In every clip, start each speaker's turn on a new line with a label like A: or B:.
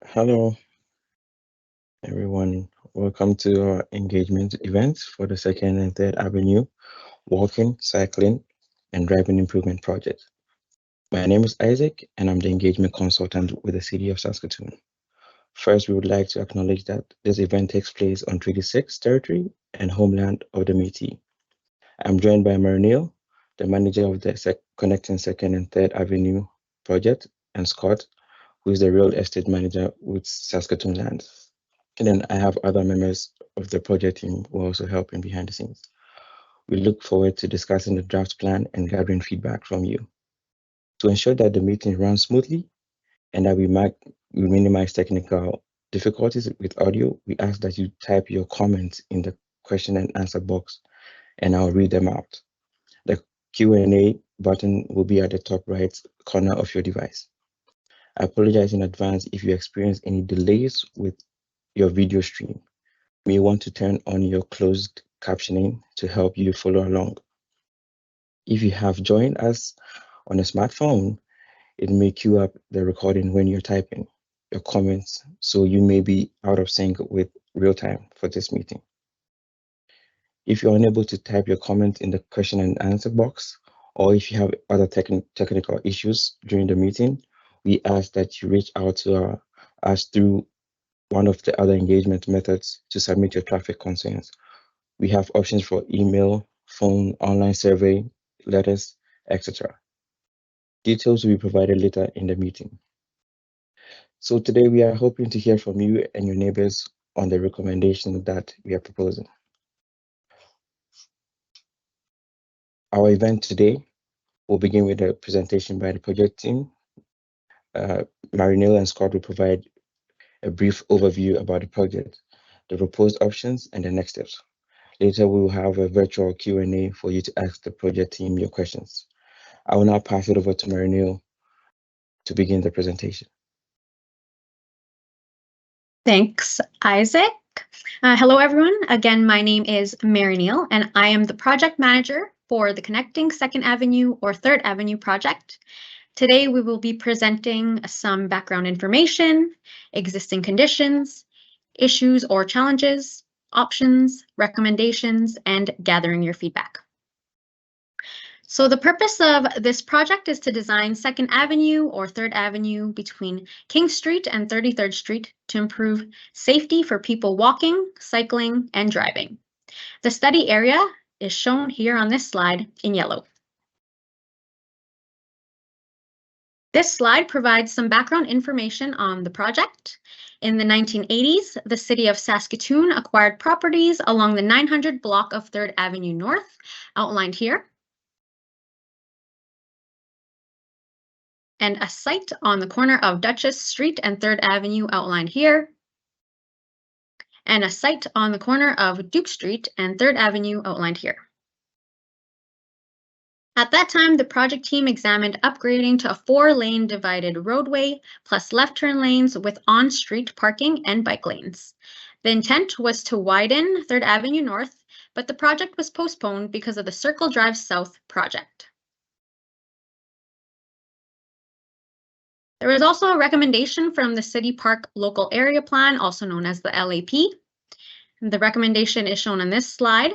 A: Hello, everyone. Welcome to our engagement events for the Second and Third Avenue Walking, Cycling, and Driving Improvement Project. My name is Isaac, and I'm the engagement consultant with the City of Saskatoon. First, we would like to acknowledge that this event takes place on Treaty 6 territory and homeland of the Métis. I'm joined by Marinil, the manager of the Connecting Second and Third Avenue project, and Scott, who is the real estate manager with Saskatoon Land. And then I have other members of the project team who are also helping behind the scenes. We look forward to discussing the draft plan and gathering feedback from you. To ensure that the meeting runs smoothly and that we minimize technical difficulties with audio, we ask that you type your comments in the question and answer box and I'll read them out. The Q&A button will be at the top right corner of your device. I apologize in advance if you experience any delays with your video stream. You may want to turn on your closed captioning to help you follow along. If you have joined us on a smartphone, it may queue up the recording when you're typing your comments, so you may be out of sync with real time for this meeting. If you're unable to type your comment in the question and answer box, or if you have other technical issues during the meeting, we ask that you reach out to us through one of the other engagement methods to submit your traffic concerns. We have options for email, phone, online survey, letters, etc. Details will be provided later in the meeting. So today we are hoping to hear from you and your neighbors on the recommendation that we are proposing. Our event today will begin with a presentation by the project team. Marinil and Scott will provide a brief overview about the project, the proposed options, and the next steps. Later, we will have a virtual Q&A for you to ask the project team your questions. I will now pass it over to Marinil to begin the presentation.
B: Thanks, Isaac. Hello, everyone. Again, my name is Mary Neal, and I am the project manager for the Connecting Second Avenue or Third Avenue project. Today, we will be presenting some background information, existing conditions, issues or challenges, options, recommendations, and gathering your feedback. So the purpose of this project is to design Second Avenue or Third Avenue between King Street and 33rd Street to improve safety for people walking, cycling, and driving. The study area is shown here on this slide in yellow. This slide provides some background information on the project. In the 1980s, the city of Saskatoon acquired properties along the 900 block of 3rd Avenue North, outlined here, and a site on the corner of Duchess Street and 3rd Avenue, outlined here, and a site on the corner of Duke Street and 3rd Avenue, outlined here. At that time, the project team examined upgrading to a 4-lane divided roadway plus left turn lanes with on-street parking and bike lanes. The intent was to widen 3rd Avenue North, but the project was postponed because of the Circle Drive South project. There was also a recommendation from the City Park Local Area Plan, also known as the LAP. The recommendation is shown on this slide,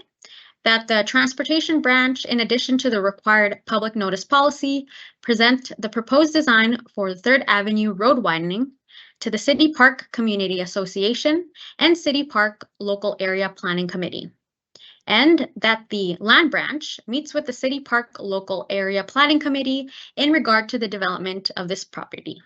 B: that the transportation branch, in addition to the required public notice policy, present the proposed design for the 3rd Avenue road widening to the City Park Community Association and City Park Local Area Planning Committee, and that the land branch meets with the City Park Local Area Planning Committee in regard to the development of this property.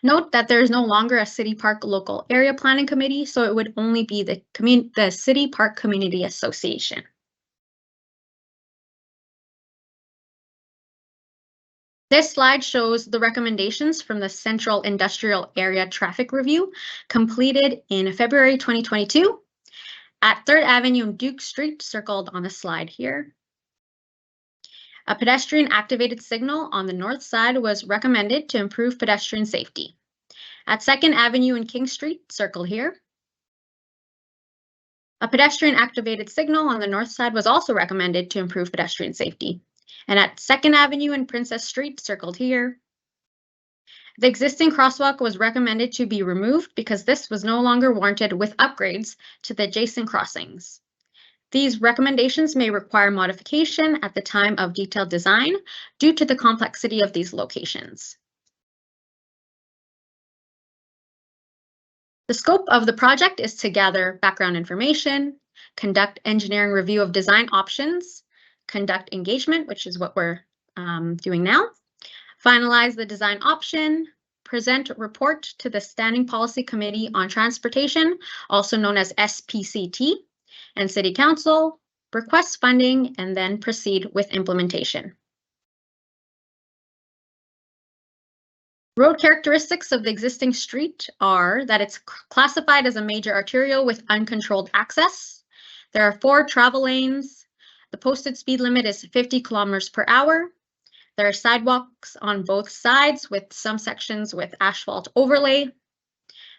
B: Note that there is no longer a City Park Local Area Planning Committee, so it would only be the City Park Community Association. This slide shows the recommendations from the Central Industrial Area Traffic Review completed in February 2022 at 3rd Avenue and Duke Street, circled on the slide here. A pedestrian activated signal on the north side was recommended to improve pedestrian safety. At 2nd Avenue and King Street, circled here, a pedestrian activated signal on the north side was also recommended to improve pedestrian safety. And at 2nd Avenue and Princess Street, circled here, The existing crosswalk was recommended to be removed because this was no longer warranted with upgrades to the adjacent crossings. These recommendations may require modification at the time of detailed design due to the complexity of these locations. The scope of the project is to gather background information, conduct engineering review of design options, conduct engagement, which is what we're doing now, finalize the design option, present report to the Standing Policy Committee on Transportation, also known as SPCT, and City Council, request funding, and then proceed with implementation. Road characteristics of the existing street are that it's classified as a major arterial with uncontrolled access. There are 4 travel lanes. The posted speed limit is 50 kilometers per hour. There are sidewalks on both sides with some sections with asphalt overlay.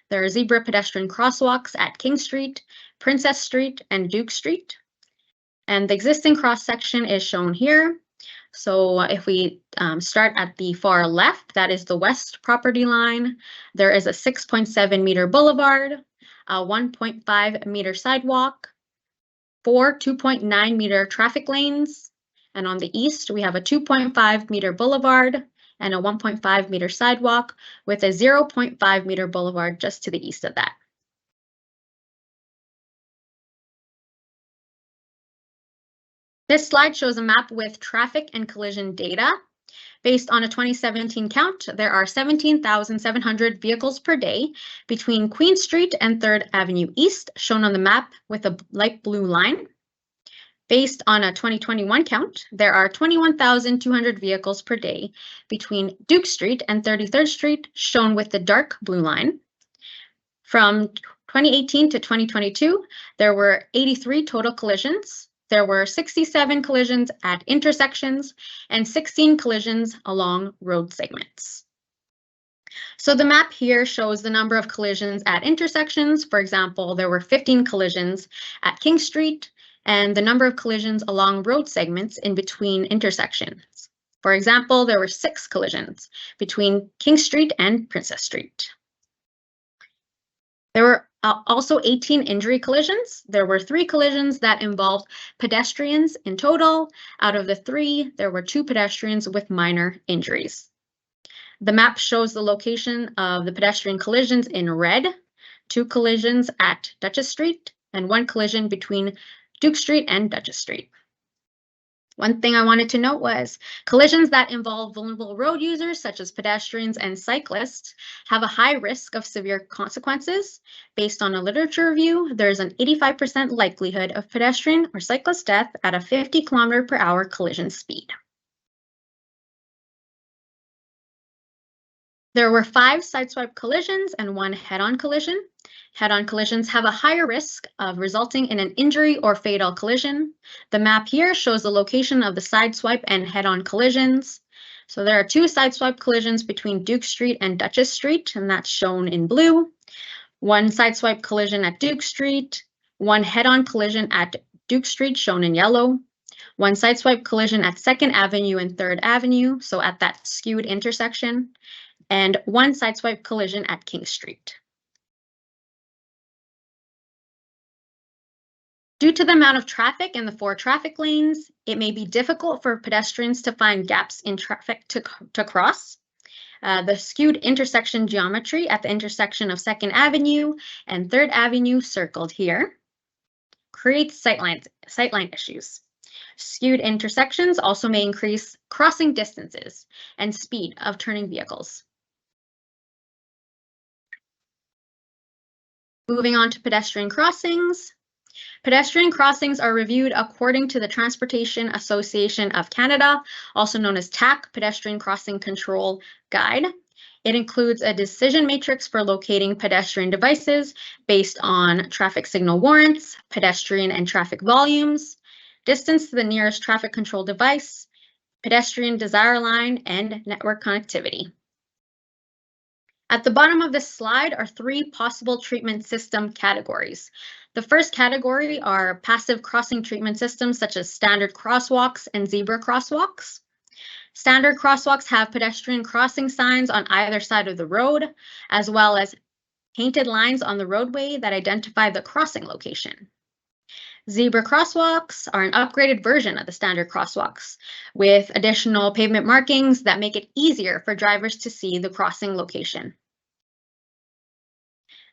B: There are zebra pedestrian crosswalks at King Street, Princess Street, and Duke Street. And the existing cross section is shown here. So if we start at the far left, that is the west property line, there is a 6.7 meter boulevard, a 1.5 meter sidewalk, 4 2.9 meter traffic lanes, and on the east, we have a 2.5 meter boulevard and a 1.5 meter sidewalk with a 0.5 meter boulevard just to the east of that. This slide shows a map with traffic and collision data. Based on a 2017 count, there are 17,700 vehicles per day between Queen Street and 3rd Avenue East, shown on the map with a light blue line. Based on a 2021 count, there are 21,200 vehicles per day between Duke Street and 33rd Street, shown with the dark blue line. From 2018 to 2022, there were 83 total collisions. There were 67 collisions at intersections and 16 collisions along road segments. So the map here shows the number of collisions at intersections. For example, there were 15 collisions at King Street and the number of collisions along road segments in between intersections. For example, there were 6 collisions between King Street and Princess Street. There were also 18 injury collisions. There were 3 collisions that involved pedestrians in total. Out of the 3, there were 2 pedestrians with minor injuries. The map shows the location of the pedestrian collisions in red, 2 collisions at Duchess Street, and 1 collision between Duke Street and Duchess Street. One thing I wanted to note was collisions that involve vulnerable road users, such as pedestrians and cyclists, have a high risk of severe consequences. Based on a literature review, there's an 85% likelihood of pedestrian or cyclist death at a 50 km/h collision speed. There were 5 sideswipe collisions and 1 head-on collision. Head-on collisions have a higher risk of resulting in an injury or fatal collision. The map here shows the location of the sideswipe and head-on collisions. So there are 2 sideswipe collisions between Duke Street and Duchess Street, and that's shown in blue. 1 sideswipe collision at Duke Street, 1 head-on collision at Duke Street, shown in yellow. 1 sideswipe collision at 2nd Avenue and 3rd Avenue, so at that skewed intersection, and 1 sideswipe collision at King Street. Due to the amount of traffic in the 4 traffic lanes, it may be difficult for pedestrians to find gaps in traffic to cross. The skewed intersection geometry at the intersection of 2nd Avenue and 3rd Avenue, circled here, creates sightline issues. Skewed intersections also may increase crossing distances and speed of turning vehicles. Moving on to pedestrian crossings. Pedestrian crossings are reviewed according to the Transportation Association of Canada, also known as TAC, Pedestrian Crossing Control Guide. It includes a decision matrix for locating pedestrian devices based on traffic signal warrants, pedestrian and traffic volumes, distance to the nearest traffic control device, pedestrian desire line, and network connectivity. At the bottom of this slide are 3 possible treatment system categories. The first category are passive crossing treatment systems such as standard crosswalks and zebra crosswalks. Standard crosswalks have pedestrian crossing signs on either side of the road, as well as painted lines on the roadway that identify the crossing location. Zebra crosswalks are an upgraded version of the standard crosswalks with additional pavement markings that make it easier for drivers to see the crossing location.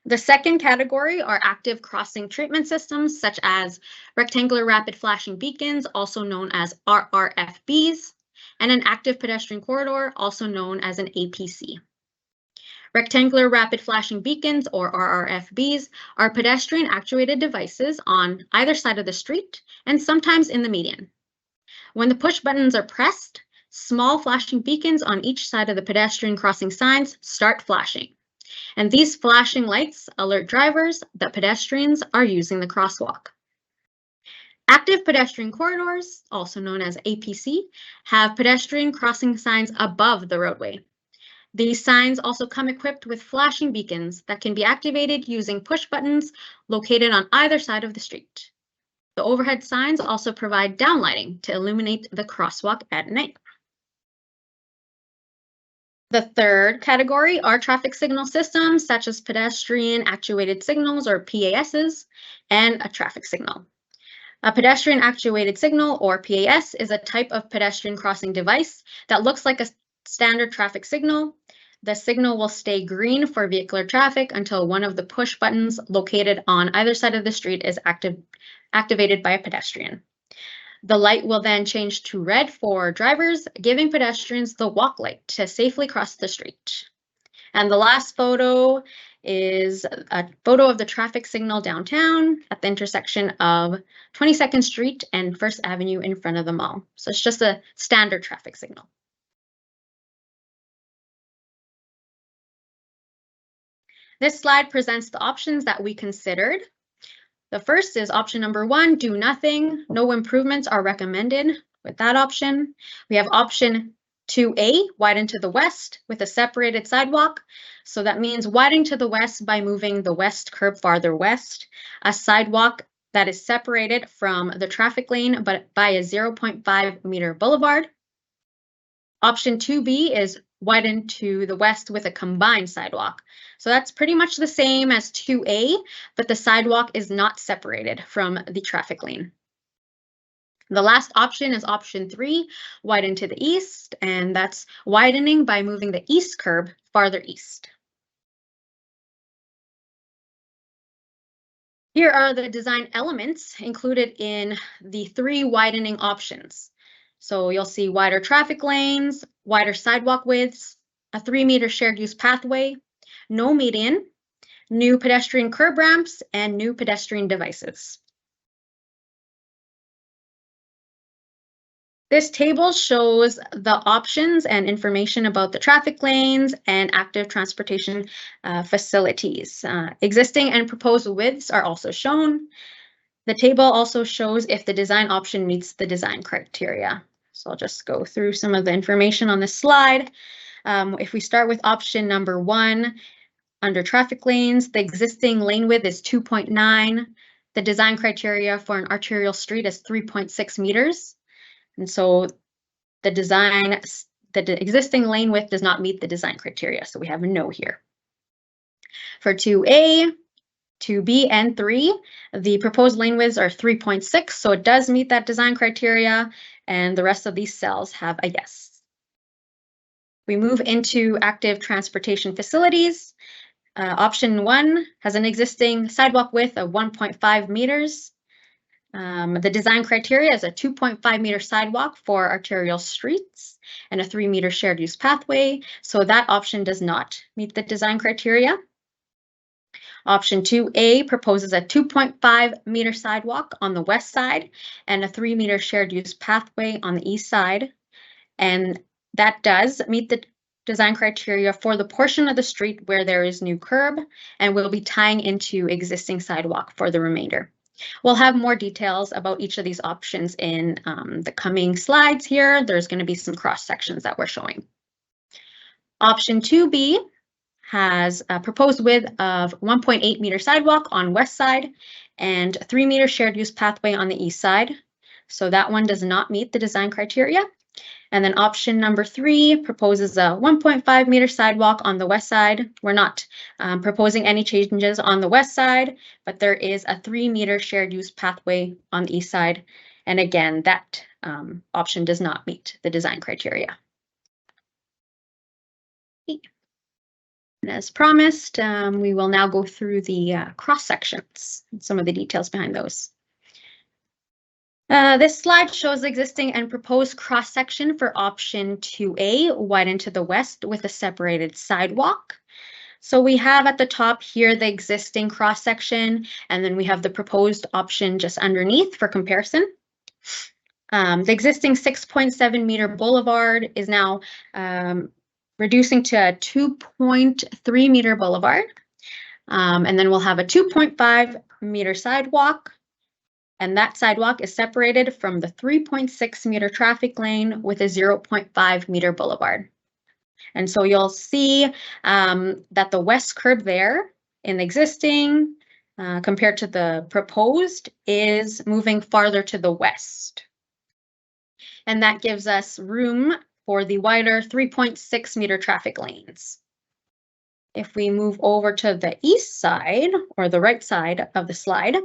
B: The second category are active crossing treatment systems, such as rectangular rapid flashing beacons, also known as RRFBs, and an active pedestrian corridor, also known as an APC. Rectangular rapid flashing beacons, or RRFBs, are pedestrian actuated devices on either side of the street and sometimes in the median. When the push buttons are pressed, small flashing beacons on each side of the pedestrian crossing signs start flashing. And these flashing lights alert drivers that pedestrians are using the crosswalk. Active pedestrian corridors, also known as APC, have pedestrian crossing signs above the roadway. These signs also come equipped with flashing beacons that can be activated using push buttons located on either side of the street. The overhead signs also provide downlighting to illuminate the crosswalk at night. The third category are traffic signal systems, such as pedestrian actuated signals, or PASs, and a traffic signal. A pedestrian actuated signal, or PAS, is a type of pedestrian crossing device that looks like a standard traffic signal. The signal will stay green for vehicular traffic until one of the push buttons located on either side of the street is activated by a pedestrian. The light will then change to red for drivers, giving pedestrians the walk light to safely cross the street. And the last photo is a photo of the traffic signal downtown at the intersection of 22nd Street and First Avenue in front of the mall. So it's just a standard traffic signal. This slide presents the options that we considered. The first is option number 1, do nothing. No improvements are recommended with that option. We have option 2A, widen to the west with a separated sidewalk. So that means widening to the west by moving the west curb farther west, a sidewalk that is separated from the traffic lane but by a 0.5 meter boulevard. Option 2B is widen to the west with a combined sidewalk. So that's pretty much the same as 2A, but the sidewalk is not separated from the traffic lane. The last option is option 3, widen to the east, and that's widening by moving the east curb farther east. Here are the design elements included in the 3 widening options. So you'll see wider traffic lanes, wider sidewalk widths, a 3-meter shared use pathway, no median, new pedestrian curb ramps, and new pedestrian devices. This table shows the options and information about the traffic lanes and active transportation facilities. Existing and proposed widths are also shown. The table also shows if the design option meets the design criteria. So I'll just go through some of the information on this slide. If we start with option number 1, under traffic lanes, the existing lane width is 2.9. The design criteria for an arterial street is 3.6 meters. And so the existing lane width does not meet the design criteria, so we have a no here. For 2A, 2B, and 3, the proposed lane widths are 3.6, so it does meet that design criteria, and the rest of these cells have a yes. We move into active transportation facilities. Option 1 has an existing sidewalk width of 1.5 meters. The design criteria is a 2.5 meter sidewalk for arterial streets and a 3-meter shared use pathway, so that option does not meet the design criteria. Option 2A proposes a 2.5 meter sidewalk on the west side and a 3-meter shared use pathway on the east side, and that does meet the design criteria for the portion of the street where there is new curb, and we'll be tying into existing sidewalk for the remainder. We'll have more details about each of these options in the coming slides here. There's going to be some cross sections that we're showing. Option 2B has a proposed width of 1.8 meter sidewalk on west side and 3-meter shared use pathway on the east side. So that one does not meet the design criteria. And then option number 3 proposes a 1.5 meter sidewalk on the west side. We're not proposing any changes on the west side, but there is a 3 meter shared use pathway on the east side. And again, that option does not meet the design criteria. And as promised, we will now go through the cross sections and some of the details behind those. This slide shows existing and proposed cross section for option 2A, widen to the west with a separated sidewalk. So we have at the top here the existing cross section, and then we have the proposed option just underneath for comparison. The existing 6.7 meter boulevard is now reducing to a 2.3 meter boulevard. And then we'll have a 2.5 meter sidewalk. And that sidewalk is separated from the 3.6 meter traffic lane with a 0.5 meter boulevard. And so you'll see that the west curb there in the existing compared to the proposed is moving farther to the west. And that gives us room for the wider 3.6 meter traffic lanes. If we move over to the east side or the right side of the slide,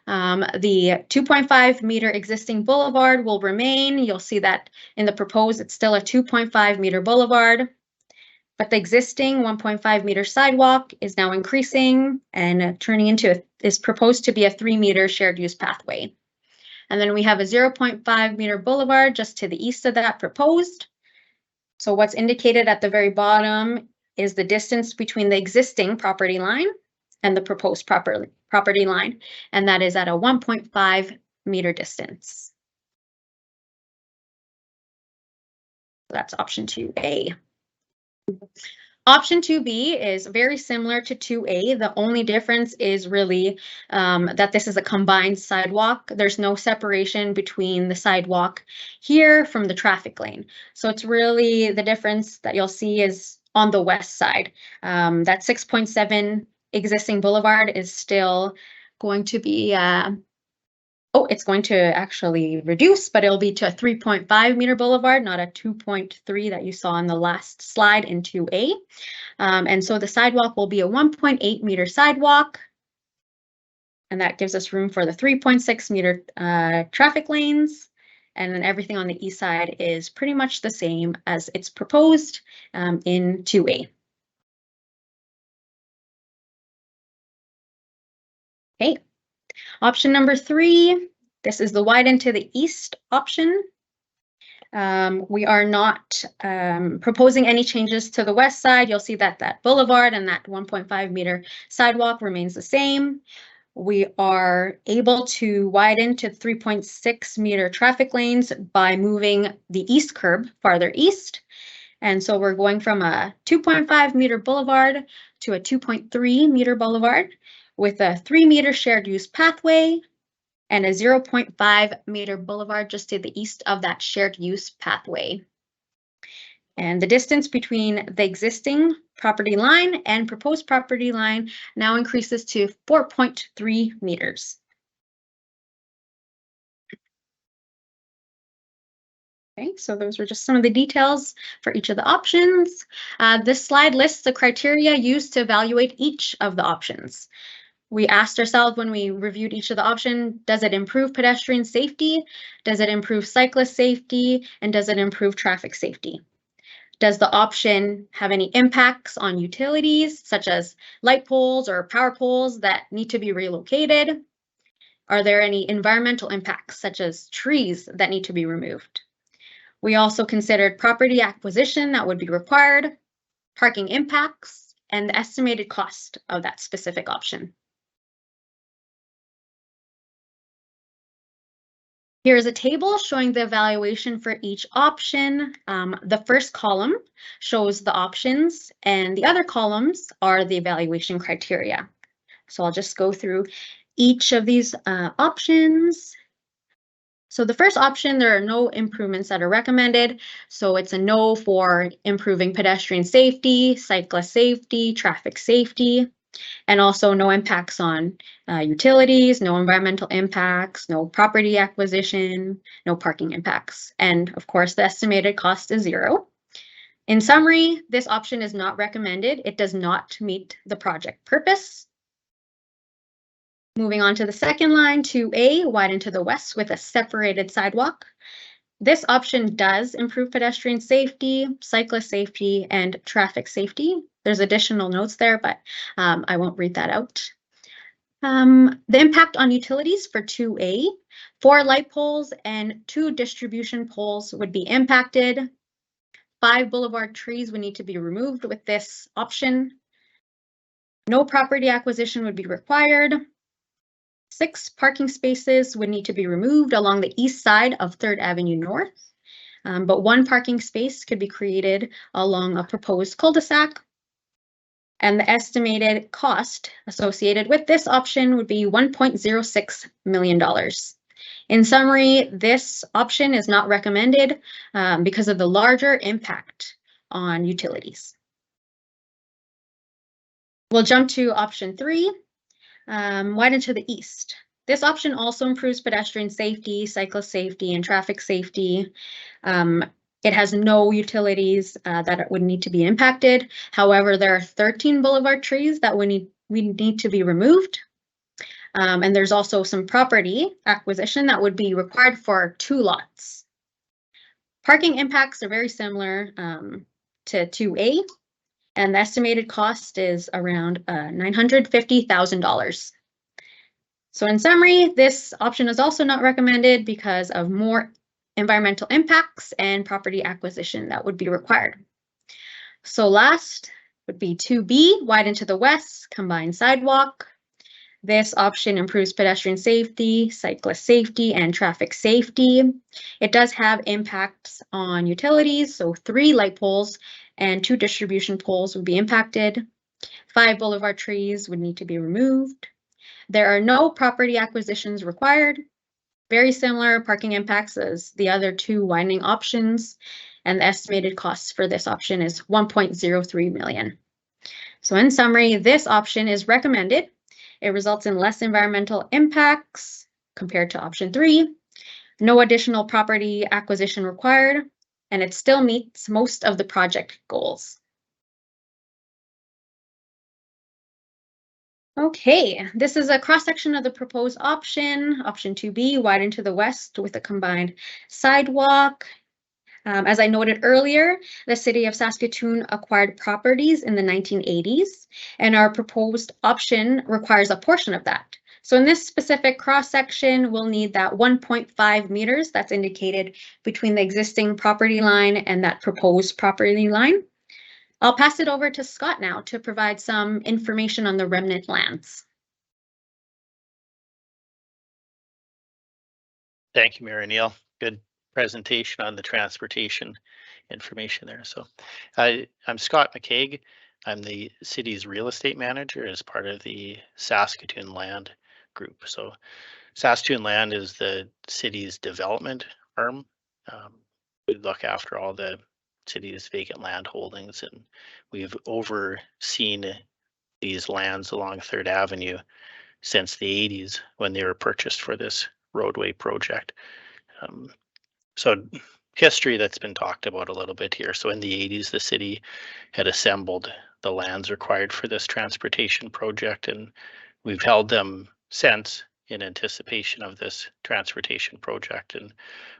B: the 2.5 meter existing boulevard will remain. You'll see that in the proposed, it's still a 2.5 meter boulevard, but the existing 1.5 meter sidewalk is now increasing and turning into, is proposed to be a 3 meter shared use pathway. And then we have a 0.5 meter boulevard just to the east of that proposed. So what's indicated at the very bottom is the distance between the existing property line and the proposed property line, and that is at a 1.5 meter distance. That's option 2A. Option 2B is very similar to 2A. The only difference is really that this is a combined sidewalk. There's no separation between the sidewalk here from the traffic lane. So it's really the difference that you'll see is on the west side. That 6.7 existing boulevard is still going to be, it's going to actually reduce, but it'll be to a 3.5 meter boulevard, not a 2.3 that you saw on the last slide in 2A. And so the sidewalk will be a 1.8 meter sidewalk. And that gives us room for the 3.6 meter traffic lanes. And then everything on the east side is pretty much the same as it's proposed in 2A. Okay, option number 3, this is the widen to the east option. We are not proposing any changes to the west side. You'll see that that boulevard and that 1.5 meter sidewalk remains the same. We are able to widen to 3.6 meter traffic lanes by moving the east curb farther east. And so we're going from a 2.5 meter boulevard to a 2.3 meter boulevard with a 3 meter shared use pathway and a 0.5 meter boulevard just to the east of that shared use pathway. And the distance between the existing property line and proposed property line now increases to 4.3 meters. Okay, so those were just some of the details for each of the options. This slide lists the criteria used to evaluate each of the options. We asked ourselves when we reviewed each of the options, does it improve pedestrian safety? Does it improve cyclist safety? And does it improve traffic safety? Does the option have any impacts on utilities, such as light poles or power poles that need to be relocated? Are there any environmental impacts, such as trees that need to be removed? We also considered property acquisition that would be required, parking impacts, and the estimated cost of that specific option. Here is a table showing the evaluation for each option. The first column shows the options and the other columns are the evaluation criteria. So I'll just go through each of these options. So the first option, there are no improvements that are recommended. So it's a no for improving pedestrian safety, cyclist safety, traffic safety. and also no impacts on utilities, no environmental impacts, no property acquisition, no parking impacts. And of course, the estimated cost is zero. In summary, this option is not recommended. It does not meet the project purpose. Moving on to the second line, 2A, widen to the west with a separated sidewalk. This option does improve pedestrian safety, cyclist safety, and traffic safety. There's additional notes there, but I won't read that out. The impact on utilities for 2A, 4 light poles and 2 distribution poles would be impacted. 5 boulevard trees would need to be removed with this option. No property acquisition would be required. 6 parking spaces would need to be removed along the east side of 3rd Avenue North, but 1 parking space could be created along a proposed cul-de-sac. And the estimated cost associated with this option would be $1.06 million. In summary, this option is not recommended because of the larger impact on utilities. We'll jump to option 3, widen to the east. This option also improves pedestrian safety, cyclist safety, and traffic safety. It has no utilities that would need to be impacted. However, there are 13 boulevard trees that we need to be removed. And there's also some property acquisition that would be required for 2 lots. Parking impacts are very similar to 2A, and the estimated cost is around $950,000. So in summary, this option is also not recommended because of more environmental impacts and property acquisition that would be required. So last would be 2B, widen to the west, combined sidewalk. This option improves pedestrian safety, cyclist safety, and traffic safety. It does have impacts on utilities, so 3 light poles and 2 distribution poles would be impacted. 5 boulevard trees would need to be removed. There are no property acquisitions required. Very similar parking impacts as the other 2 widening options, and the estimated cost for this option is $1.03 million. So in summary, this option is recommended. It results in less environmental impacts compared to option 3, no additional property acquisition required, and it still meets most of the project goals. Okay, this is a cross-section of the proposed option 2B, widen to the west with a combined sidewalk. As I noted earlier, the city of Saskatoon acquired properties in the 1980s, and our proposed option requires a portion of that. So in this specific cross-section, we'll need that 1.5 meters that's indicated between the existing property line and that proposed property line. I'll pass it over to Scott now to provide some information on the remnant lands.
C: Thank you, Mary Neal. Good presentation on the transportation information there. So I'm Scott McCaig. I'm the city's real estate manager as part of the Saskatoon Land Group. So Saskatoon Land is the city's development arm. We look after all the city's vacant land holdings, and we've overseen these lands along 3rd Avenue since the 80s when they were purchased for this roadway project. So history that's been talked about a little bit here. So in the 80s, the city had assembled the lands required for this transportation project, and we've held them since in anticipation of this transportation project. And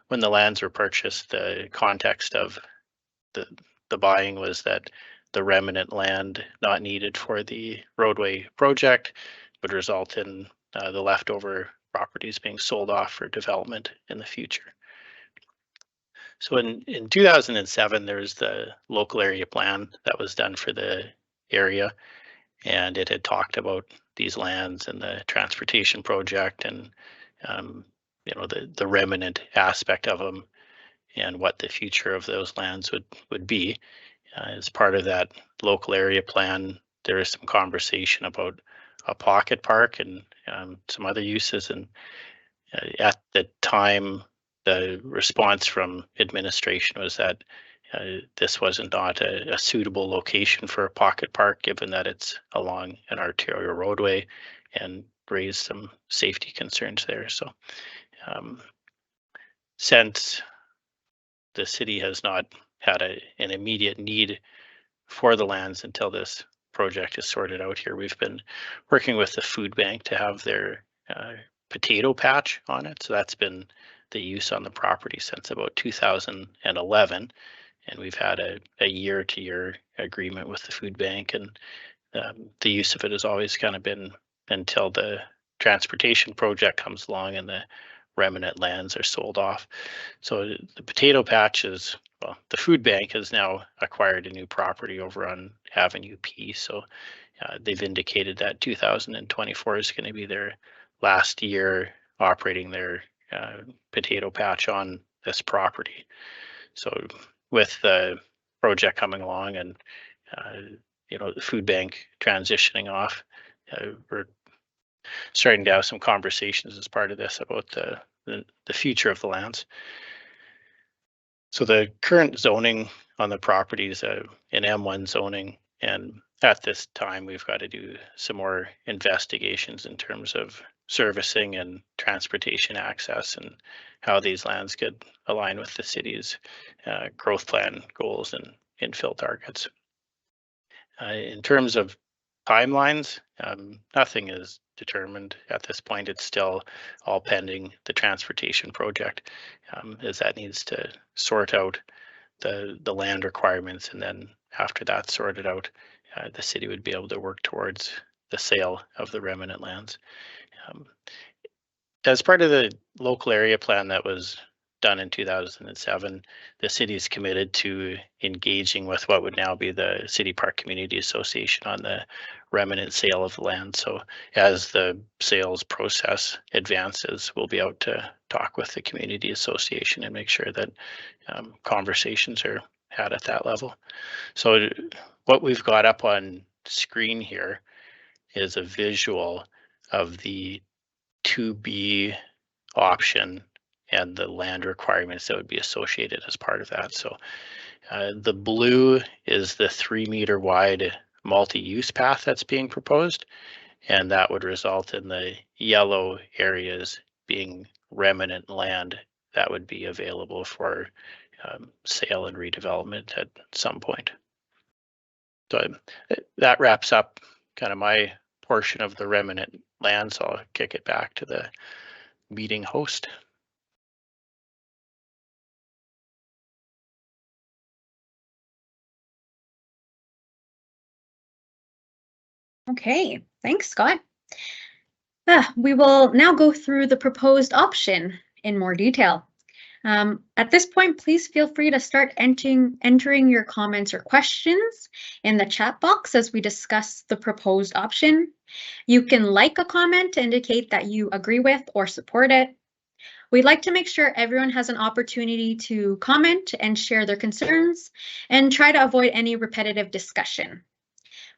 C: when the lands were purchased, the context of the buying was that the remnant land not needed for the roadway project would result in the leftover properties being sold off for development in the future. So in 2007, there's the local area plan that was done for the area, and it had talked about these lands and the transportation project and the remnant aspect of them and what the future of those lands would be. As part of that local area plan, there is some conversation about a pocket park and some other uses. And at the time, the response from administration was that this was not a suitable location for a pocket park, given that it's along an arterial roadway, and raised some safety concerns there. So since the city has not had an immediate need for the lands until this project is sorted out here, we've been working with the food bank to have their potato patch on it. So that's been the use on the property since about 2011. And we've had a year-to-year agreement with the food bank, and the use of it has always kind of been until the transportation project comes along and the remnant lands are sold off. So the potato patch is, well, the food bank has now acquired a new property over on Avenue P. So they've indicated that 2024 is going to be their last year operating their potato patch on this property. So with the project coming along and the food bank transitioning off, we're starting to have some conversations as part of this about the future of the lands. So the current zoning on the property is an M1 zoning, and at this time we've got to do some more investigations in terms of servicing and transportation access and how these lands could align with the city's growth plan goals and infill targets. In terms of timelines, nothing is determined at this point. It's still all pending the transportation project, as that needs to sort out the land requirements, and then after that's sorted out, the city would be able to work towards the sale of the remnant lands. As part of the local area plan that was done in 2007, the city is committed to engaging with what would now be the City Park Community Association on the remnant sale of the land. So as the sales process advances, we'll be out to talk with the community association and make sure that conversations are had at that level. So what we've got up on screen here is a visual of the 2B option and the land requirements that would be associated as part of that. So the blue is the 3-meter wide multi-use path that's being proposed, and that would result in the yellow areas being remnant land that would be available for sale and redevelopment at some point. So that wraps up kind of my portion of the remnant land, so I'll kick it back to the meeting host.
B: Okay, thanks, Scott. We will now go through the proposed option in more detail. At this point, please feel free to start entering your comments or questions in the chat box as we discuss the proposed option. You can like a comment to indicate that you agree with or support it. We'd like to make sure everyone has an opportunity to comment and share their concerns and try to avoid any repetitive discussion.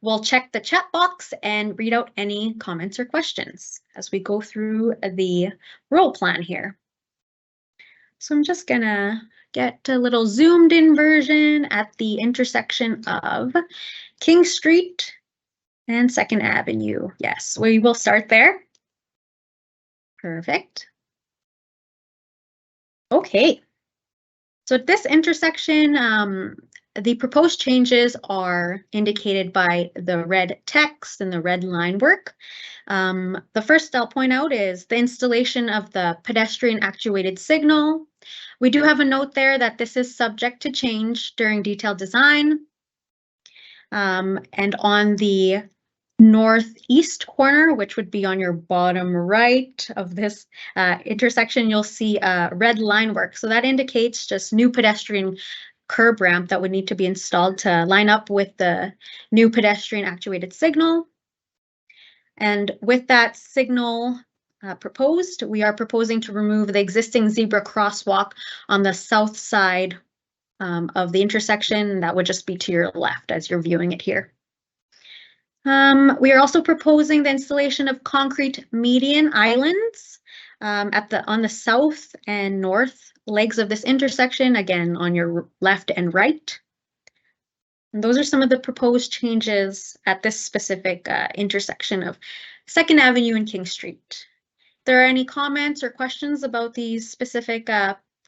B: We'll check the chat box and read out any comments or questions as we go through the role plan here. So I'm just gonna get a little zoomed in version at the intersection of King Street and 2nd Avenue. Yes, we will start there. Perfect. Okay. So at this intersection, the proposed changes are indicated by the red text and the red line work. The first I'll point out is the installation of the pedestrian actuated signal. We do have a note there that this is subject to change during detailed design. And on the northeast corner, which would be on your bottom right of this intersection, you'll see red line work. So that indicates just new pedestrian curb ramp that would need to be installed to line up with the new pedestrian actuated signal. And with that signal proposed, we are proposing to remove the existing zebra crosswalk on the south side of the intersection. That would just be to your left as you're viewing it here. We are also proposing the installation of concrete median islands on the south and north legs of this intersection, again, on your left and right. And those are some of the proposed changes at this specific intersection of 2nd Avenue and King Street. If there are any comments or questions about these specific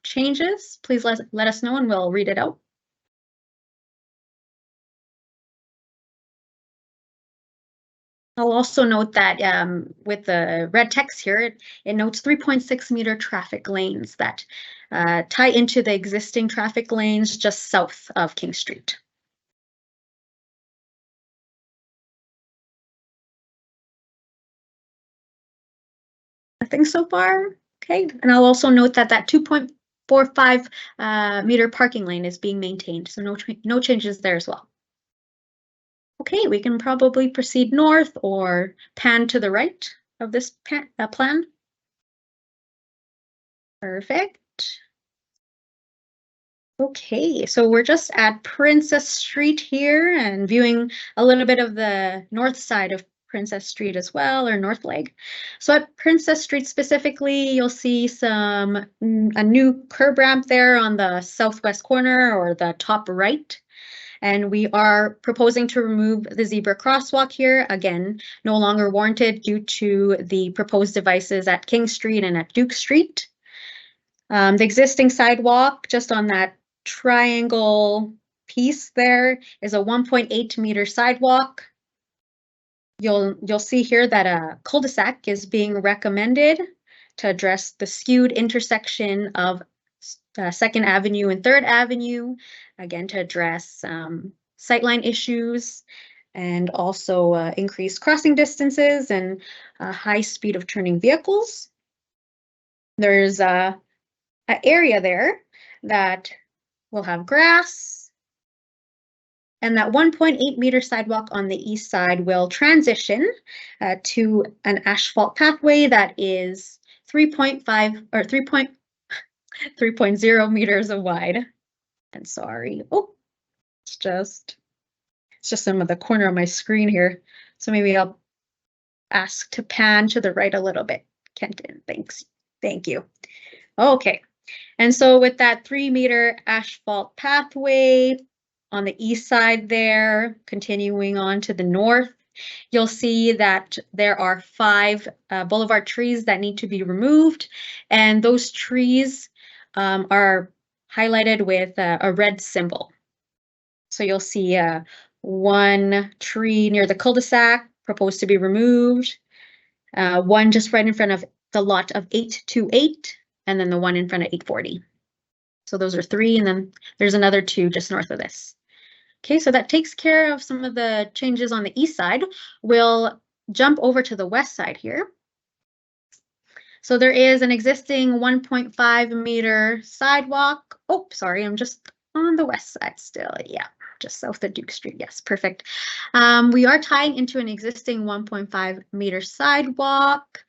B: changes, please let us know and we'll read it out. I'll also note that with the red text here, it notes 3.6 meter traffic lanes that tie into the existing traffic lanes just south of King Street. Nothing so far. Okay, and I'll also note that that 2.45 meter parking lane is being maintained, so no changes there as well. Okay, we can probably proceed north or pan to the right of this plan. Perfect. Okay, so we're just at Princess Street here and viewing a little bit of the north side of Princess Street as well, or North Leg. So at Princess Street specifically, you'll see a new curb ramp there on the southwest corner or the top right. And we are proposing to remove the zebra crosswalk here, again, no longer warranted due to the proposed devices at King Street and at Duke Street. The existing sidewalk just on that triangle piece there is a 1.8 meter sidewalk. You'll see here that a cul-de-sac is being recommended to address the skewed intersection of 2nd Avenue and 3rd Avenue, again, to address sightline issues and also increase crossing distances and high speed of turning vehicles. There's an area there that will have grass, and that 1.8 meter sidewalk on the east side will transition to an asphalt pathway that is 3.5 or 3.0 meters wide. And sorry, it's just some of the corner of my screen here. So maybe I'll ask to pan to the right a little bit. Kenton, thanks. Thank you. Okay. And so with that 3 meter asphalt pathway on the east side there, continuing on to the north, you'll see that there are 5 boulevard trees that need to be removed. And those trees are highlighted with a red symbol. So you'll see one tree near the cul-de-sac proposed to be removed, one just right in front of the lot of 828, and then the one in front of 840. So those are 3, and then there's another 2 just north of this. Okay, so that takes care of some of the changes on the east side. We'll jump over to the west side here. So there is an existing 1.5 meter sidewalk. Oh, sorry, I'm just on the west side still. Yeah, just south of Duke Street. Yes, perfect. We are tying into an existing 1.5 meter sidewalk.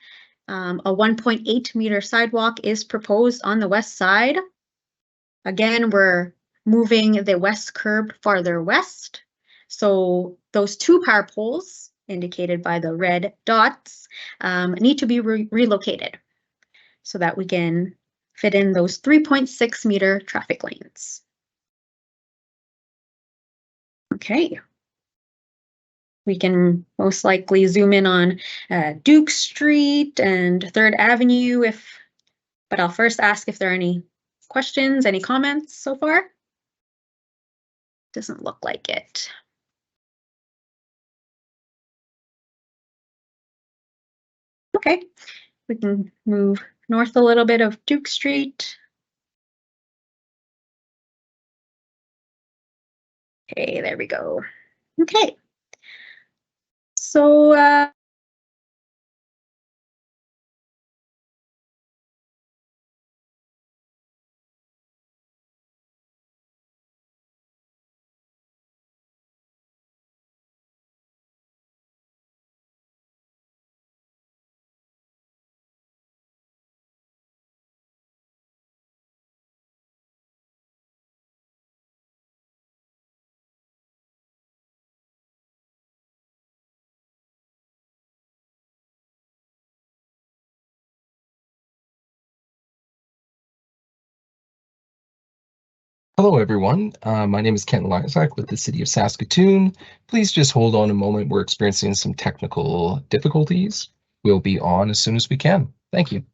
B: A 1.8 meter sidewalk is proposed on the west side. Again, we're moving the west curb farther west. So those 2 power poles indicated by the red dots need to be relocated so that we can fit in those 3.6 meter traffic lanes. Okay. We can most likely zoom in on Duke Street and 3rd Avenue but I'll first ask if there are any questions, any comments so far? Doesn't look like it. Okay, we can move north a little bit of Duke Street. Okay, there we go. Okay. So
D: Hello, everyone. My name is Ken Lysak with the City of Saskatoon. Please just hold on a moment. We're experiencing some technical difficulties. We'll be on as soon as we can. Thank you.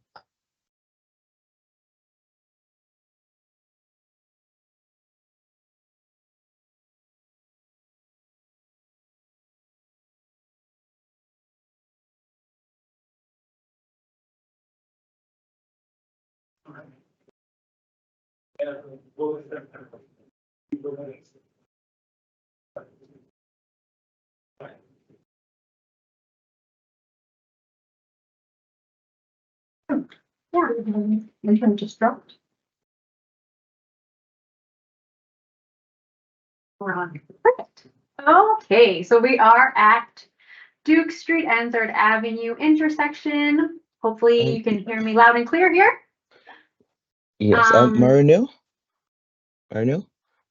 B: Yeah, intern just dropped. We're on. Perfect. Okay, so we are at Duke Street and 3rd Avenue intersection. Hopefully you can hear me loud and clear here.
A: Yes, Marino,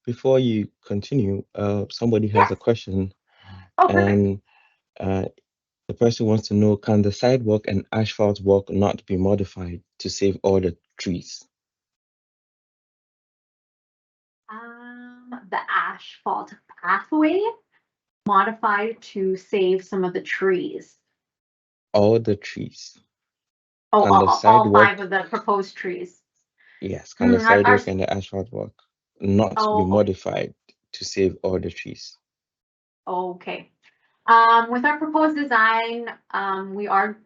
A: before you continue, somebody has a question,
B: Oh, perfect.
A: and the person wants to know, can the sidewalk and asphalt walk not be modified to save all the trees?
B: The asphalt pathway modified to save some of the trees.
A: All the trees.
B: Oh,
A: Can the
B: all
A: sidewalk,
B: 5 of the proposed trees.
A: yes, can the
B: our-
A: sidewalk and the asphalt walk not be
B: Oh,
A: modified to save all the trees?
B: okay. With our proposed design, we are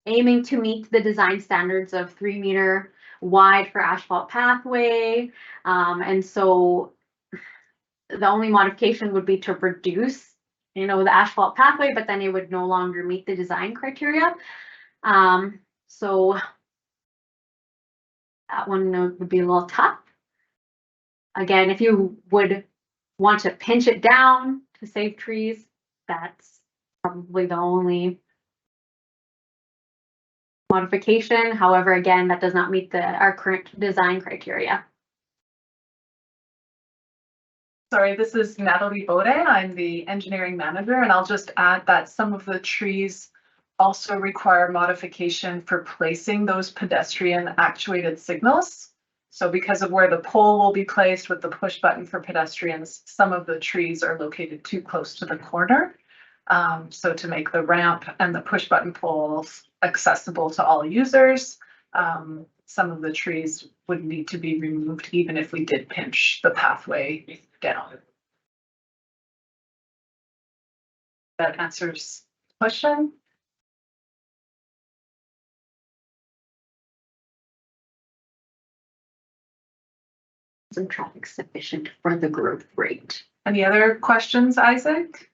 B: aiming to meet the design standards of 3-meter wide for asphalt pathway. And so the only modification would be to reduce, the asphalt pathway, but then it would no longer meet the design criteria. So that one would be a little tough. Again, if you would want to pinch it down to save trees, that's probably the only modification. However, again, that does not meet our current design criteria.
E: Sorry, this is Natalie Bode. I'm the engineering manager, and I'll just add that some of the trees also require modification for placing those pedestrian actuated signals. So because of where the pole will be placed with the push button for pedestrians, some of the trees are located too close to the corner. So to make the ramp and the push button poles accessible to all users, some of the trees would need to be removed even if we did pinch the pathway down. That answers the question.
B: Some traffic sufficient for the growth rate.
E: Any other questions, Isaac?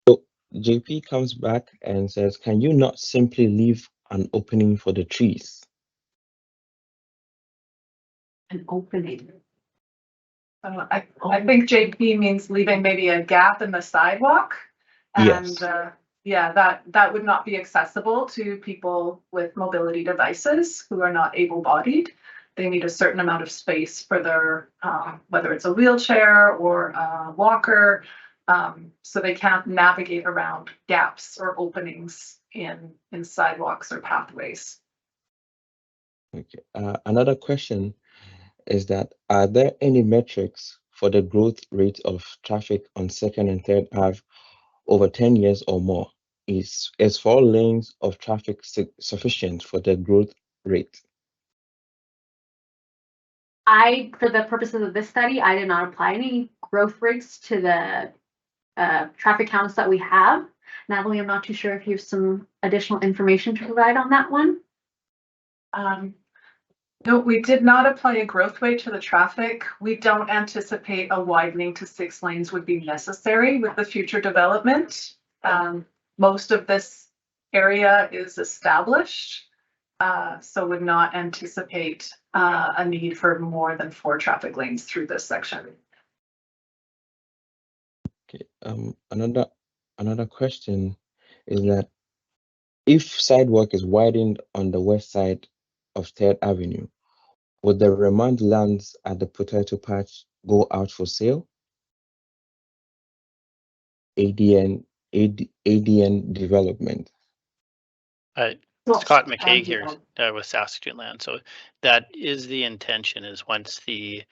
A: So JP comes back and says, can you not simply leave an opening for the trees?
B: An opening.
E: I think JP means leaving maybe a gap in the sidewalk. And
A: Yes.
E: Yeah, that would not be accessible to people with mobility devices who are not able-bodied. They need a certain amount of space for their, whether it's a wheelchair or a walker, so they can't navigate around gaps or openings in sidewalks or pathways.
A: Okay. Another question is that, are there any metrics for the growth rate of traffic on 2nd and 3rd Ave over 10 years or more? Is 4 lanes of traffic sufficient for the growth rate?
B: For the purposes of this study, I did not apply any growth rates to the traffic counts that we have. Natalie, I'm not too sure if you have some additional information to provide on that one.
E: No, we did not apply a growth rate to the traffic. We don't anticipate a widening to 6 lanes would be necessary with the future development. Most of this area is established, so would not anticipate a need for more than 4 traffic lanes through this section.
A: Okay. Another question is that, if sidewalk is widened on the west side of 3rd Avenue, would the remand lands at the potato patch go out for sale? ADN development.
C: Scott McKay here with Saskatoon Land. So that is the intention, is once the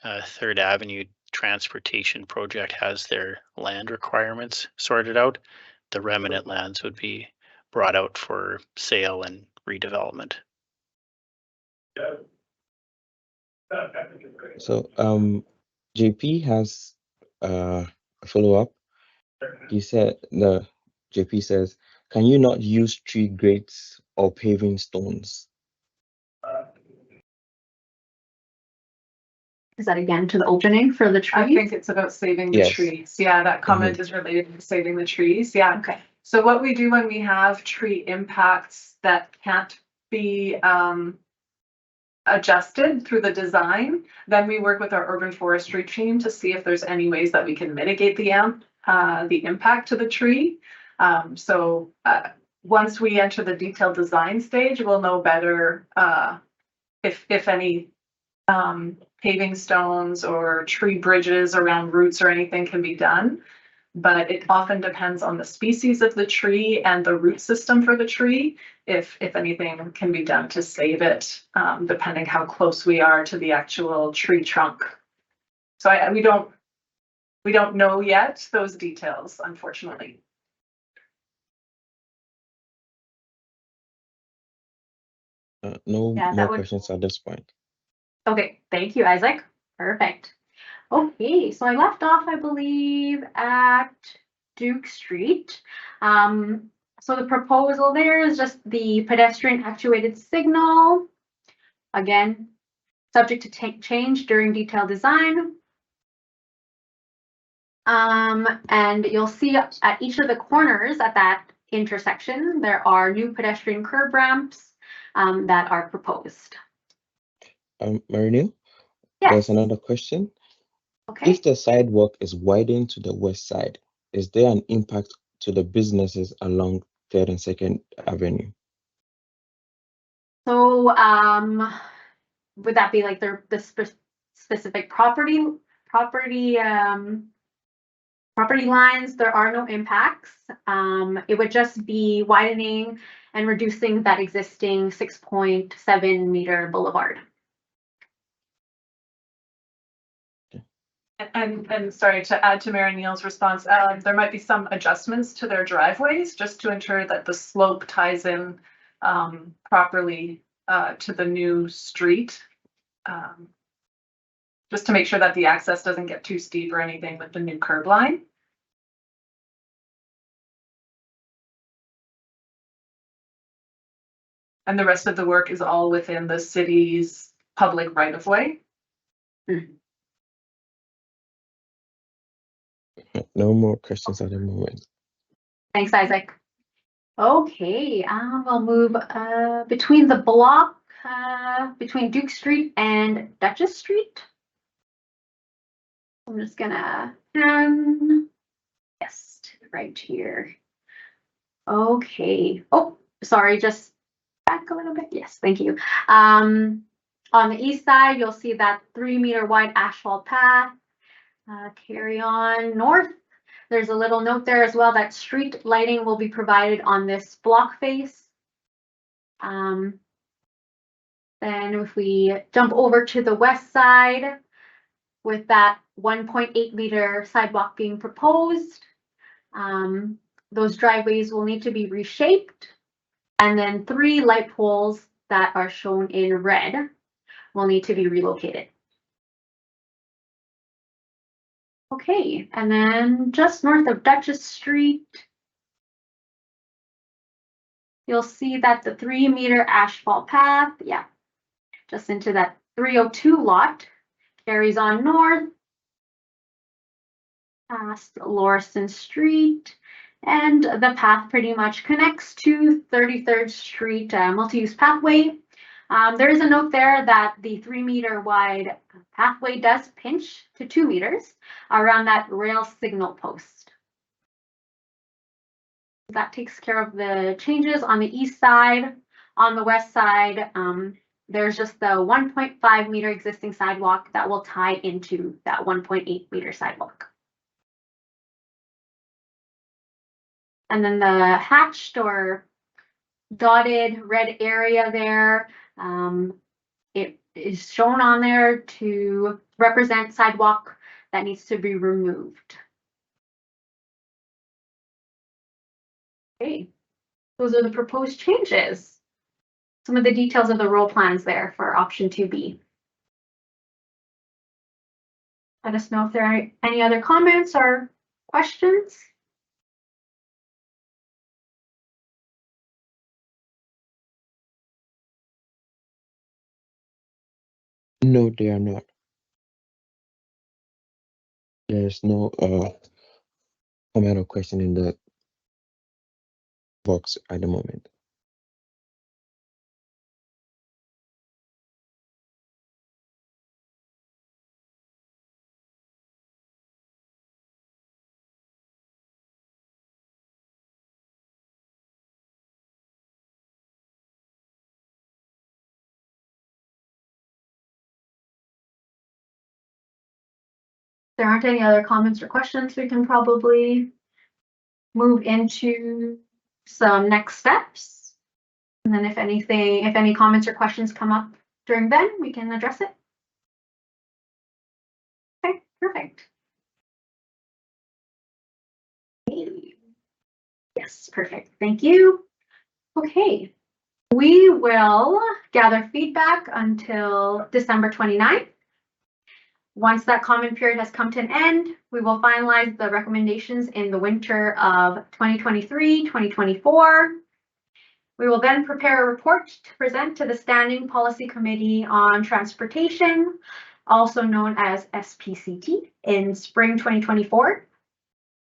C: Third Avenue transportation project has their land requirements sorted out, the remnant lands would be brought out for sale and redevelopment.
A: So JP has a follow-up. He said JP says, can you not use tree grates or paving stones?
B: Is that again to the opening for the trees?
E: I think it's about saving the
A: Yes.
E: trees. Yeah, that comment is related to saving the trees. Yeah.
B: Okay.
E: So what we do when we have tree impacts that can't be adjusted through the design, then we work with our urban forestry team to see if there's any ways that we can mitigate the impact to the tree. Once we enter the detailed design stage, we'll know better if any paving stones or tree bridges around roots or anything can be done. But it often depends on the species of the tree and the root system for the tree, if anything can be done to save it, depending how close we are to the actual tree trunk. So we don't know yet those details, unfortunately.
A: No
B: Yeah,
A: more questions at this point.
B: Okay, thank you, Isaac. Perfect. Okay, so I left off, I believe, at Duke Street. So the proposal there is just the pedestrian actuated signal. Again, subject to change during detailed design. And you'll see at each of the corners at that intersection, there are new pedestrian curb ramps that are proposed.
A: Marinil,
B: Yes.
A: there's another question.
B: Okay.
A: If the sidewalk is widened to the west side, is there an impact to the businesses along 3rd and 2nd Avenue?
B: So would that be like the specific property lines? There are no impacts. It would just be widening and reducing that existing 6.7 meter boulevard.
E: And sorry, to add to Mary Neal's response, there might be some adjustments to their driveways just to ensure that the slope ties in properly to the new street. Just to make sure that the access doesn't get too steep or anything with the new curb line. And the rest of the work is all within the city's public right-of-way.
A: No more questions at the moment.
B: Thanks, Isaac. Okay, we'll move between the block, between Duke Street and Duchess Street. I'm just gonna yes, right here. Okay. Oh, sorry, just back a little bit. Yes, thank you. On the east side, you'll see that 3 meter wide asphalt path. Carry on north. There's a little note there as well that street lighting will be provided on this block face. Then if we jump over to the west side with that 1.8 meter sidewalk being proposed, those driveways will need to be reshaped. And then 3 light poles that are shown in red will need to be relocated. Okay, and then just north of Duchess Street, you'll see that the 3 meter asphalt path, yeah, just into that 302 lot, carries on north past Lorison Street, and the path pretty much connects to 33rd Street multi-use pathway. There is a note there that the 3 meter wide pathway does pinch to 2 meters around that rail signal post. That takes care of the changes on the east side. On the west side, there's just the 1.5 meter existing sidewalk that will tie into that 1.8 meter sidewalk. And then the hatched or dotted red area there, it is shown on there to represent sidewalk that needs to be removed. Okay, those are the proposed changes. Some of the details of the roll plans there for option 2B. Let us know if there are any other comments or questions.
A: No, they are not. There's no comment or question in the box at the moment.
B: If there aren't any other comments or questions, we can probably move into some next steps. And then if any comments or questions come up during then, we can address it. Okay, perfect. Yes, perfect. Thank you. Okay, we will gather feedback until December 29th. Once that comment period has come to an end, we will finalize the recommendations in the winter of 2023-2024. We will then prepare a report to present to the Standing Policy Committee on Transportation, also known as SPCT, in spring 2024.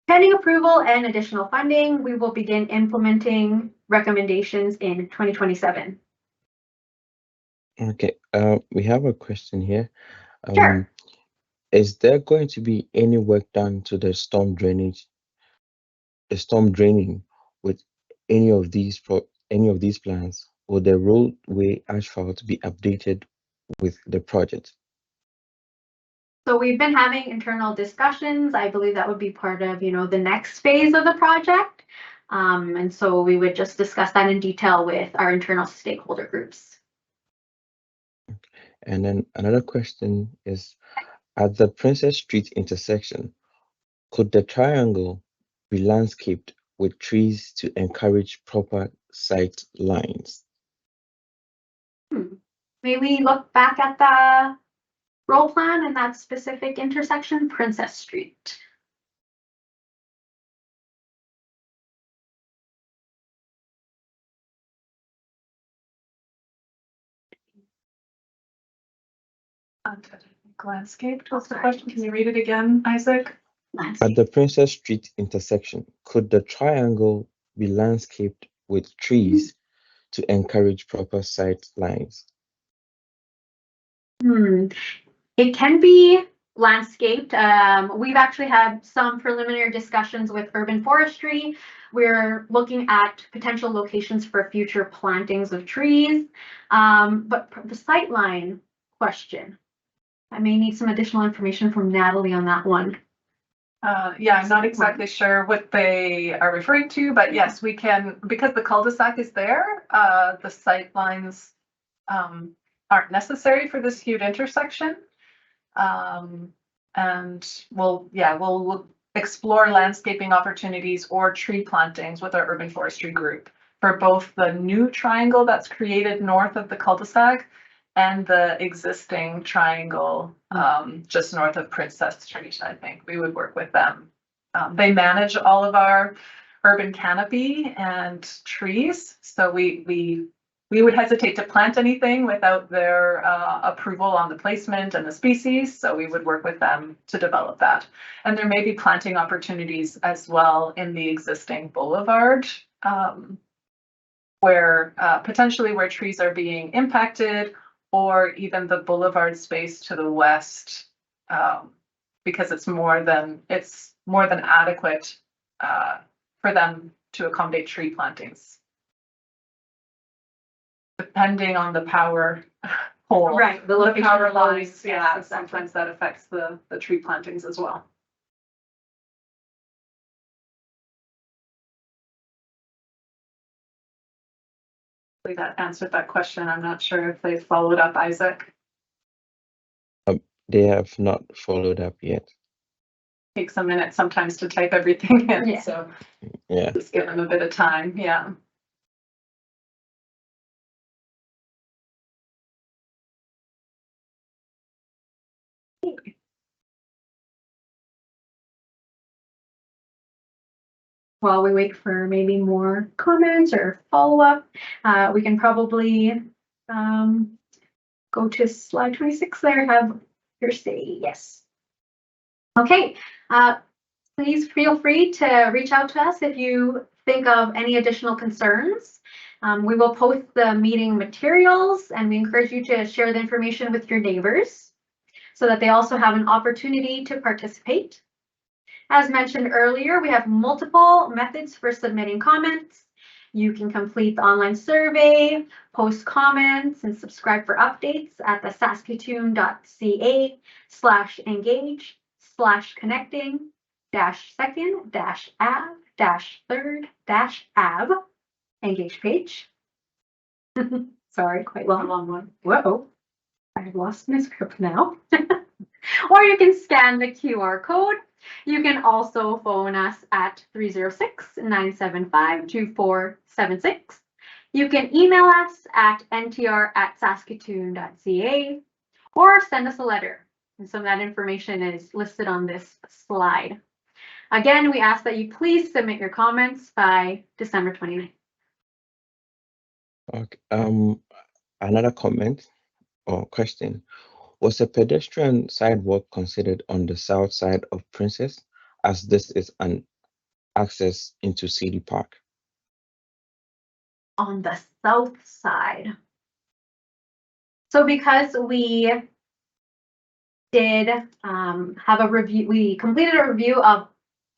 B: Pending approval and additional funding, we will begin implementing recommendations in 2027.
A: Okay, we have a question here.
B: Sure.
A: Is there going to be any work done to the storm draining with any of these plans? Will the roadway asphalt be updated with the project?
B: So we've been having internal discussions. I believe that would be part of, the next phase of the project. And so we would just discuss that in detail with our internal stakeholder groups.
A: And then another question is, at the Princess Street intersection, could the triangle be landscaped with trees to encourage proper sight lines?
B: May we look back at the roll plan in that specific intersection, Princess Street?
E: Landscaped, what's the question? Can you read it again, Isaac?
A: At the Princess Street intersection, could the triangle be landscaped with trees to encourage proper sight lines?
B: It can be landscaped. We've actually had some preliminary discussions with urban forestry. We're looking at potential locations for future plantings of trees. But the sightline question, I may need some additional information from Natalie on that one.
E: Yeah, I'm not exactly sure what they are referring to, but yes, we can, because the cul-de-sac is there, the sight lines aren't necessary for this huge intersection. And we'll explore landscaping opportunities or tree plantings with our urban forestry group for both the new triangle that's created north of the cul-de-sac and the existing triangle just north of Princess Street. I think we would work with them. They manage all of our urban canopy and trees, so we would hesitate to plant anything without their approval on the placement and the species, so we would work with them to develop that. And there may be planting opportunities as well in the existing boulevard, where potentially where trees are being impacted, or even the boulevard space to the west, because it's more than adequate for them to accommodate tree plantings. Depending on the power pole.
B: Right,
E: the power lines,
B: yeah,
E: exactly. Sometimes that affects the tree plantings as well. That answered that question. I'm not sure if they followed up, Isaac.
A: They have not followed up yet.
E: Takes a minute sometimes to type everything in,
B: Yeah.
E: so
A: Yeah.
E: just give them a bit of time. Yeah.
B: While we wait for maybe more comments or follow-up, we can probably go to slide 26 there, have your say yes. Okay, please feel free to reach out to us if you think of any additional concerns. We will post the meeting materials and we encourage you to share the information with your neighbors so that they also have an opportunity to participate. As mentioned earlier, we have multiple methods for submitting comments. You can complete the online survey, post comments, and subscribe for updates at the saskatoon.ca/engage/second-av-third-av engage page. Sorry, quite long.
E: Long one.
B: Whoa, I've lost my script now. Or you can scan the QR code. You can also phone us at 306-975-2476. You can email us at ntr@saskatoon.ca or send us a letter. And some of that information is listed on this slide. Again, we ask that you please submit your comments by December 29th.
A: Okay. Another comment or question. Was a pedestrian sidewalk considered on the south side of Princess, as this is an access into City Park?
B: On the south side. So because we did have a review, we completed a review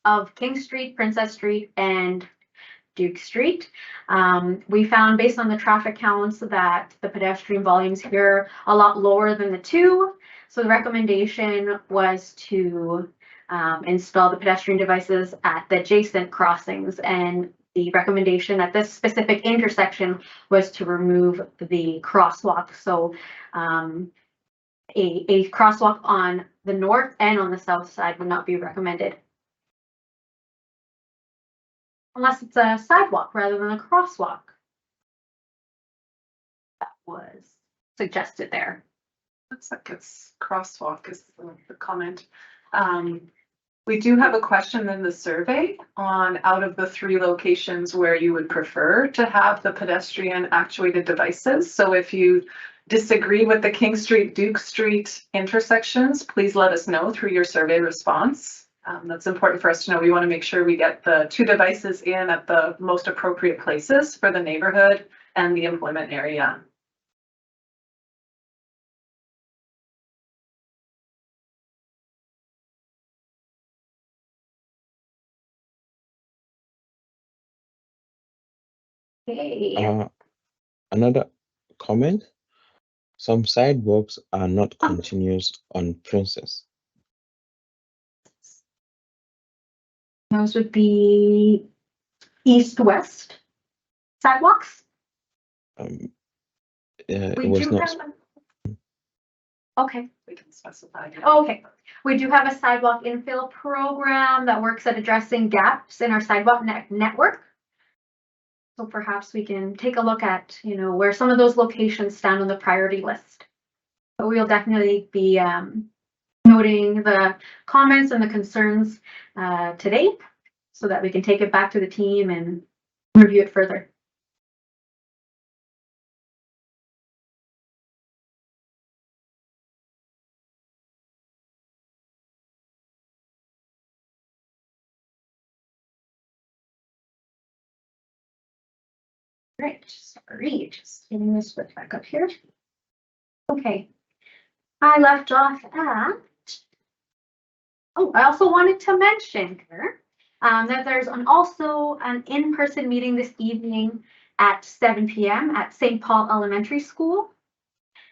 B: of King Street, Princess Street, and Duke Street. We found based on the traffic counts that the pedestrian volumes here are a lot lower than the two. So the recommendation was to install the pedestrian devices at the adjacent crossings, and the recommendation at this specific intersection was to remove the crosswalk. So a crosswalk on the north and on the south side would not be recommended. Unless it's a sidewalk rather than a crosswalk. That was suggested there.
E: Looks like it's crosswalk is the comment. We do have a question in the survey on out of the 3 locations where you would prefer to have the pedestrian actuated devices. So if you disagree with the King Street, Duke Street intersections, please let us know through your survey response. That's important for us to know. We want to make sure we get the 2 devices in at the most appropriate places for the neighborhood and the employment area.
B: Okay.
A: Another comment. Some sidewalks are not continuous on Princess.
B: Those would be east-west sidewalks.
A: It
B: We
A: was
B: do
A: not.
B: have okay.
E: We can specify.
B: Okay. We do have a sidewalk infill program that works at addressing gaps in our sidewalk network. So perhaps we can take a look at, where some of those locations stand on the priority list. But we'll definitely be noting the comments and the concerns today so that we can take it back to the team and review it further. Right, sorry, just getting this switch back up here. Okay, I left off at, I also wanted to mention here that there's also an in-person meeting this evening at 7 p.m. at St. Paul Elementary School.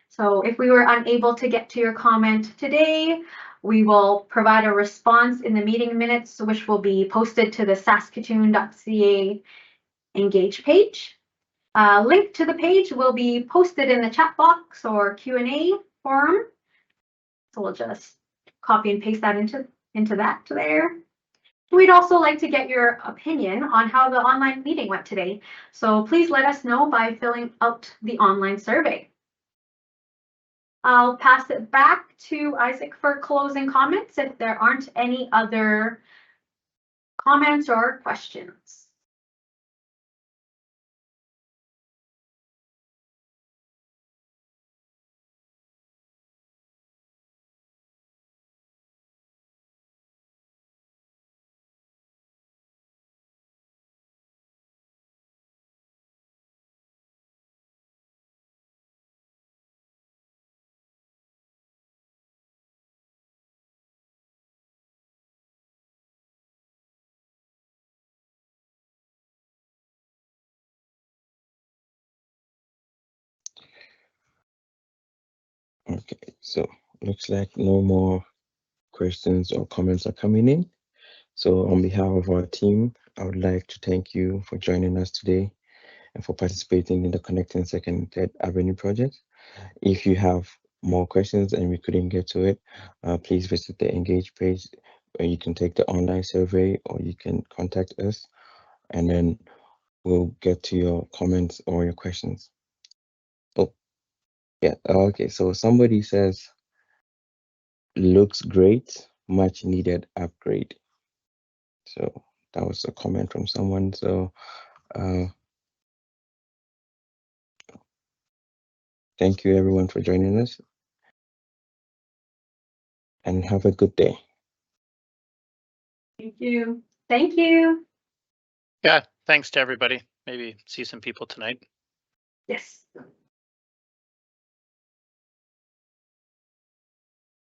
B: So if we were unable to get to your comment today, we will provide a response in the meeting minutes, which will be posted to the saskatoon.ca engage page. A link to the page will be posted in the chat box or Q&A forum. So we'll just copy and paste that into that there. We'd also like to get your opinion on how the online meeting went today. So please let us know by filling out the online survey. I'll pass it back to Isaac for closing comments if there aren't any other comments or questions.
A: Okay, so looks like no more questions or comments are coming in. So on behalf of our team, I would like to thank you for joining us today and for participating in the Connecting Second and Third Avenue project. If you have more questions and we couldn't get to it, please visit the Engage page where you can take the online survey or you can contact us and then we'll get to your comments or your questions. Oh, yeah, okay, so somebody says, looks great, much needed upgrade. So that was a comment from someone. So thank you everyone for joining us and have a good day.
B: Thank you. Thank you.
C: Yeah, thanks to everybody. Maybe see some people tonight.
B: Yes.